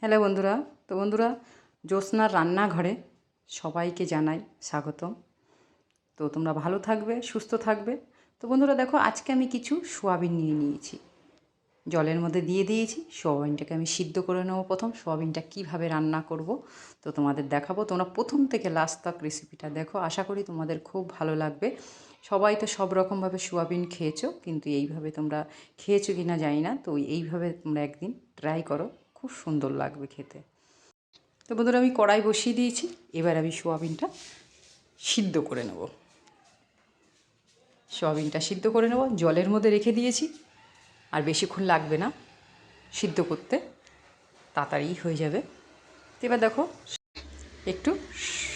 Hello বন্ধুরা। তো বন্ধুরা, জ্যোৎস্নার রান্নাঘরে সবাইকে জানাই স্বাগতম। তো তোমরা ভালো থাকবে, সুস্থ থাকবে। তো বন্ধুরা দেখো, আজকে আমি কিছু সোয়াবিন নিয়ে নিয়েছি, জলের মধ্যে দিয়ে দিয়েছি। সোয়াবিনটাকে আমি সিদ্ধ করে নেবো। প্রথম সোয়াবিনটা কীভাবে রান্না করব তো তোমাদের দেখাবো। তোমরা প্রথম থেকে লাস্ট তক রেসিপিটা দেখো, আশা করি তোমাদের খুব ভালো লাগবে। সবাই তো সব রকমভাবে সোয়াবিন খেয়েছো, কিন্তু এইভাবে তোমরা খেয়েছো কি না জানি না। তো এইভাবে তোমরা একদিন ট্রাই করো, খুব সুন্দর লাগবে খেতে। তো বন্ধুরা, আমি কড়াই বসিয়ে দিয়েছি। এবার আমি সোয়াবিনটা সিদ্ধ করে নেব। সোয়াবিনটা সিদ্ধ করে নেব, জলের মধ্যে রেখে দিয়েছি। আর বেশিক্ষণ লাগবে না সিদ্ধ করতে, তাড়াতাড়ি হয়ে যাবে। তো এবার দেখো, একটু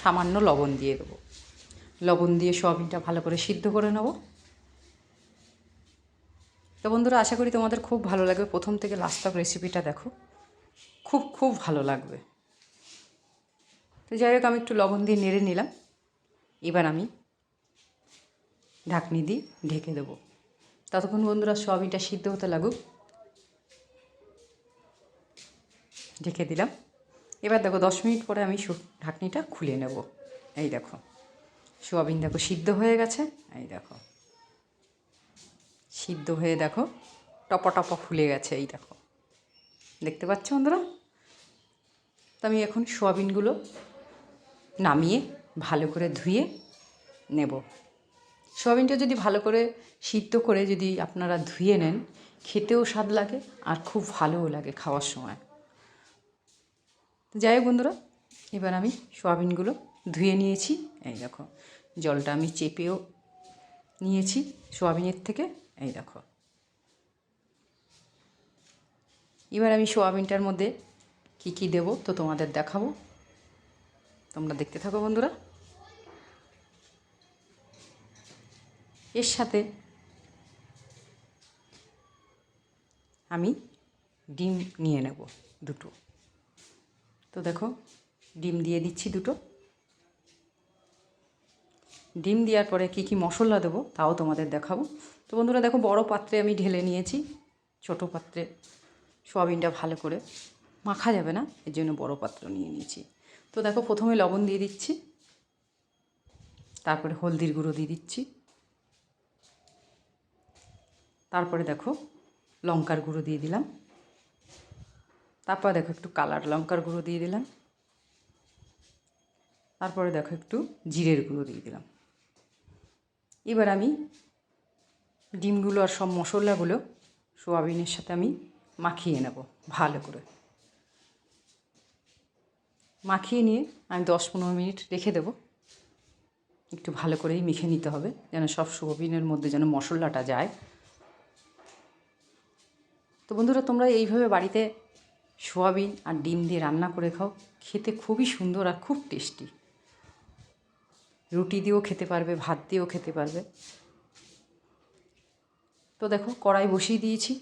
সামান্য লবণ দিয়ে দেবো। লবণ দিয়ে সোয়াবিনটা ভালো করে সিদ্ধ করে নেব। তো বন্ধুরা, আশা করি তোমাদের খুব ভালো লাগবে। প্রথম থেকে লাস্ট তক রেসিপিটা দেখো, খুব খুব ভালো লাগবে। তো যাই হোক, আমি একটু লবণ দিয়ে নেড়ে নিলাম। এবার আমি ঢাকনি দিয়ে ঢেকে দেবো। ততক্ষণ বন্ধুরা সোয়াবিনটা সিদ্ধ হতে লাগুক। ঢেকে দিলাম। এবার দেখো 10 মিনিট পরে আমি ঢাকনিটা খুলে নেব। এই দেখো, সোয়াবিন দেখো সিদ্ধ হয়ে গেছে। এই দেখো সিদ্ধ হয়ে দেখো টপা টপা ফুলে গেছে। এই দেখো, দেখতে পাচ্ছ বন্ধুরা? তো আমি এখন সোয়াবিনগুলো নামিয়ে ভালো করে ধুয়ে নেব। সোয়াবিনটা যদি ভালো করে সিদ্ধ করে যদি আপনারা ধুয়ে নেন, খেতেও স্বাদ লাগে আর খুব ভালোও লাগে খাওয়ার সময়। তো যাই হোক বন্ধুরা, এবার আমি সোয়াবিনগুলো ধুয়ে নিয়েছি। এই দেখো, জলটা আমি চেপেও নিয়েছি সোয়াবিনের থেকে। এই দেখো, এবার আমি সোয়াবিনটার মধ্যে কী কী দেবো তো তোমাদের দেখাবো। তোমরা দেখতে থাকো বন্ধুরা। এর সাথে আমি ডিম নিয়ে নেব দুটো। তো দেখো, ডিম দিয়ে দিচ্ছি দুটো। ডিম দেওয়ার পরে কী কী মশলা দেবো তাও তোমাদের দেখাবো। তো বন্ধুরা দেখো, বড় পাত্রে আমি ঢেলে নিয়েছি। ছোটো পাত্রে সোয়াবিনটা ভালো করে মাখা যাবে না, এর জন্য বড় পাত্র নিয়ে নিয়েছি। তো দেখো, প্রথমে লবণ দিয়ে দিচ্ছি, তারপরে হলদির গুঁড়ো দিয়ে দিচ্ছি, তারপরে দেখো লঙ্কার গুঁড়ো দিয়ে দিলাম, তারপরে দেখো একটু কালার লঙ্কার গুঁড়ো দিয়ে দিলাম, তারপরে দেখো একটু জিরের গুঁড়ো দিয়ে দিলাম। এবার আমি ডিমগুলো আর সব মশলাগুলো সোয়াবিনের সাথে আমি মাখিয়ে নেব ভালো করে। মাখিয়ে নিয়ে আমি 10-15 মিনিট রেখে দেবো। একটু ভালো করেই মেখে নিতে হবে, যেন সব সোয়াবিনের মধ্যে যেন মশলাটা যায়। তো বন্ধুরা, তোমরা এইভাবে বাড়িতে সোয়াবিন আর ডিম দিয়ে রান্না করে খাও, খেতে খুবই সুন্দর আর খুব টেস্টি। রুটি দিয়েও খেতে পারবে, ভাত দিয়েও খেতে পারবে। তো দেখো, কড়াই বসিয়ে দিয়েছি।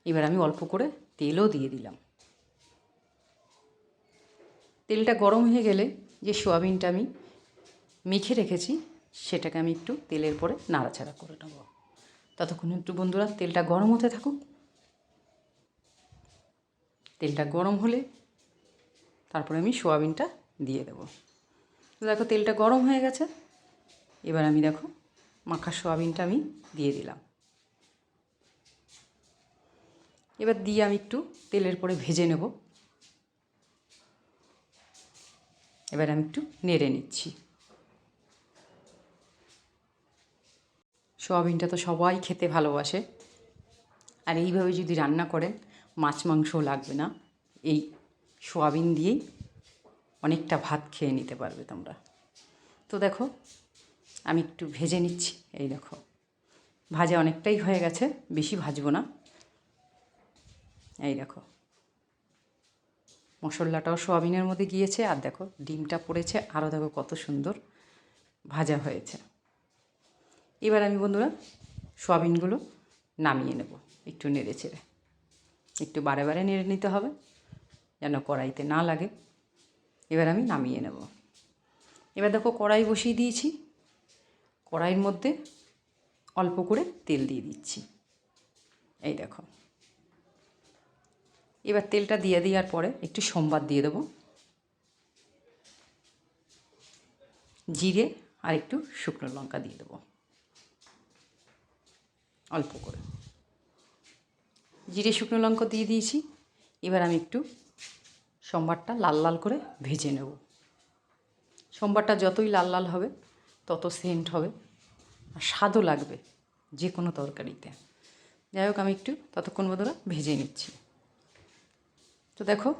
এবার আমি অল্প করে তেলও দিয়ে দিলাম। তেলটা গরম হয়ে গেলে যে সোয়াবিনটা আমি মেখে রেখেছি সেটাকে আমি একটু তেলের পরে নাড়াচাড়া করে নেব। ততক্ষণ একটু বন্ধুরা তেলটা গরম হতে থাকুক। তেলটা গরম হলে তারপরে আমি সোয়াবিনটা দিয়ে দেবো। তো দেখো, তেলটা গরম হয়ে গেছে। এবার আমি দেখো মাখা সোয়াবিনটা আমি দিয়ে দিলাম। এবার দিয়ে আমি একটু তেলের পরে ভেজে নেব। এবার আমি একটু নেড়ে নিচ্ছি। সোয়াবিনটা তো সবাই খেতে ভালোবাসে, আর এইভাবে যদি রান্না করেন মাছ মাংসও লাগবে না, এই সোয়াবিন দিয়েই অনেকটা ভাত খেয়ে নিতে পারবে তোমরা। তো দেখো, আমি একটু ভেজে নিচ্ছি। এই দেখো, ভাজা অনেকটাই হয়ে গেছে, বেশি ভাজবো না। এই দেখো, মশলাটাও সোয়াবিনের মধ্যে গিয়েছে, আর দেখো ডিমটা পড়েছে, আরও দেখো কত সুন্দর ভাজা হয়েছে। এবার আমি বন্ধুরা সোয়াবিনগুলো নামিয়ে নেব, একটু নেড়ে চেড়ে। একটু বারে বারে নেড়ে নিতে হবে যেন কড়াইতে না লাগে। এবার আমি নামিয়ে নেব। এবার দেখো, কড়াই বসিয়ে দিয়েছি। কড়াইয়ের মধ্যে অল্প করে তেল দিয়ে দিচ্ছি। এই দেখো, এবার তেলটা দিয়ে দেওয়ার পরে একটু সম্বাদ দিয়ে দেবো, জিরে আর একটু শুকনো লঙ্কা দিয়ে দেবো অল্প করে। জিরে শুকনো লঙ্কা দিয়ে দিয়েছি। এবার আমি একটু সম্বারটা লাল লাল করে ভেজে নেব। সম্বারটা যতই লাল লাল হবে তত সেন্ট হবে আর স্বাদও লাগবে যে কোনো তরকারিতে। যাই হোক, আমি একটু ততক্ষণ বন্ধুরা ভেজে নিচ্ছি। তো দেখো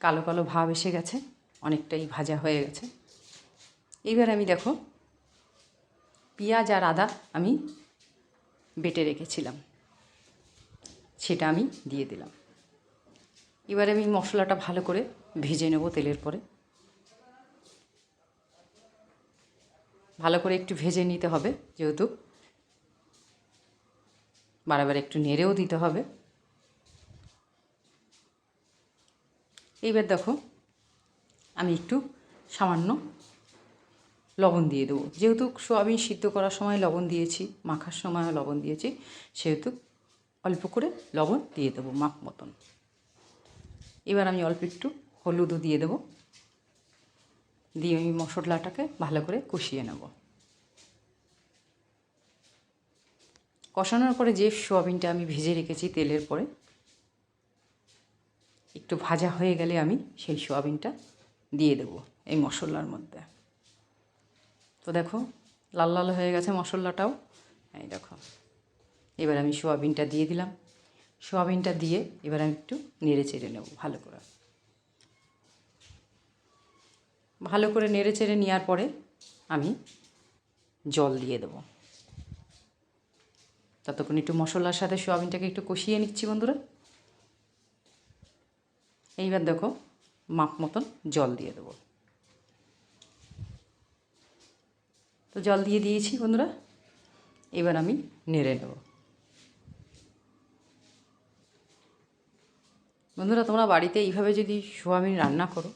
কালো কালো ভাব এসে গেছে, অনেকটাই ভাজা হয়ে গেছে। এবার আমি দেখো পেঁয়াজ আর আদা আমি বেটে রেখেছিলাম, সেটা আমি দিয়ে দিলাম। এবারে আমি মশলাটা ভালো করে ভেজে নেব তেলের পরে। ভালো করে একটু ভেজে নিতে হবে, যেহেতু বারবার একটু নেড়েও দিতে হবে। এইবার দেখো আমি একটু সামান্য লবণ দিয়ে দেবো, যেহেতু সোয়াবিন সিদ্ধ করার সময় লবণ দিয়েছি, মাখার সময়ও লবণ দিয়েছি, সেহেতু অল্প করে লবণ দিয়ে দেবো মাপ মতন। এবার আমি অল্প একটু হলুদও দিয়ে দেবো, দিয়ে আমি মশলাটাকে ভালো করে কষিয়ে নেব। কষানোর পরে যে সোয়াবিনটা আমি ভেজে রেখেছি তেলের পরে, একটু ভাজা হয়ে গেলে আমি সেই সোয়াবিনটা দিয়ে দেবো এই মশলার মধ্যে। তো দেখো লাল লাল হয়ে গেছে মশলাটাও, এই দেখো। এবার আমি সোয়াবিনটা দিয়ে দিলাম। সোয়াবিনটা দিয়ে এবার আমি একটু নেড়ে চেড়ে নেব ভালো করে। ভালো করে নেড়ে চেড়ে নেওয়ার পরে আমি জল দিয়ে দেবো। ততক্ষণ একটু মশলার সাথে সোয়াবিনটাকে একটু কষিয়ে নিচ্ছি বন্ধুরা। এইবার দেখো মাপ মতন জল দিয়ে দেবো। তো জল দিয়ে দিয়েছি বন্ধুরা, এবার আমি নেড়ে নেব। বন্ধুরা তোমরা বাড়িতে এইভাবে যদি সোয়াবিন রান্না করো,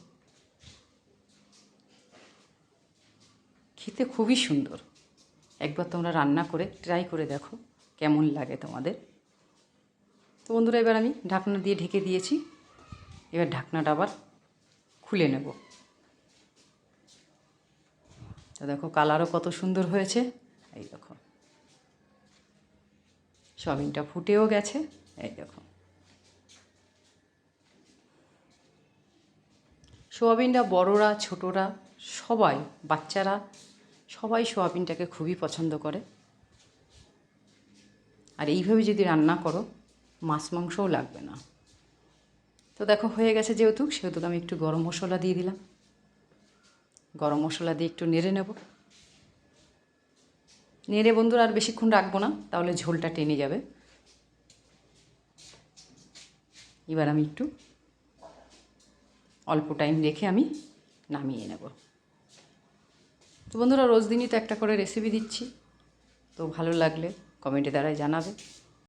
খেতে খুবই সুন্দর। একবার তোমরা রান্না করে ট্রাই করে দেখো কেমন লাগে তোমাদের। তো বন্ধুরা এবার আমি ঢাকনা দিয়ে ঢেকে দিয়েছি। এবার ঢাকনাটা আবার খুলে নেব। তো দেখো কালারও কত সুন্দর হয়েছে, এই দেখো সোয়াবিনটা ফুটেও গেছে, এই দেখো। সোয়াবিনটা বড়রা ছোটরা সবাই, বাচ্চারা সবাই সোয়াবিনটাকে খুবই পছন্দ করে। আর এইভাবে যদি রান্না করো মাছ মাংসও লাগবে না। তো দেখো হয়ে গেছে যেহেতু, সেহেতু আমি একটু গরম মশলা দিয়ে দিলাম। গরম মশলা দিয়ে একটু নেড়ে নেব। নেড়ে বন্ধুরা আর বেশিক্ষণ রাখবো না, তাহলে ঝোলটা টেনে যাবে। এবার আমি একটু অল্প টাইম রেখে আমি নামিয়ে নেব। তো বন্ধুরা রোজ দিনই তো একটা করে রেসিপি দিচ্ছি, তো ভালো লাগলে কমেন্টে দ্বারাই জানাবে,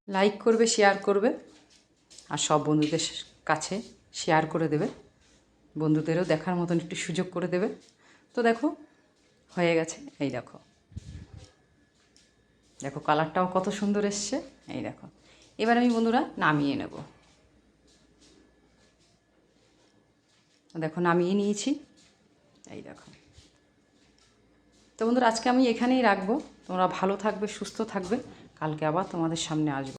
লাইক করবে, শেয়ার করবে, আর সব বন্ধুদের কাছে শেয়ার করে দেবে। বন্ধুদেরও দেখার মতন একটু সুযোগ করে দেবে। তো দেখো হয়ে গেছে, এই দেখো। দেখো কালারটাও কত সুন্দর এসছে, এই দেখো। এবার আমি বন্ধুরা নামিয়ে নেব। দেখো নামিয়ে নিয়েছি, এই দেখো। তো বন্ধুরা আজকে আমি এখানেই রাখবো। তোমরা ভালো থাকবে, সুস্থ থাকবে। কালকে আবার তোমাদের সামনে আসবো।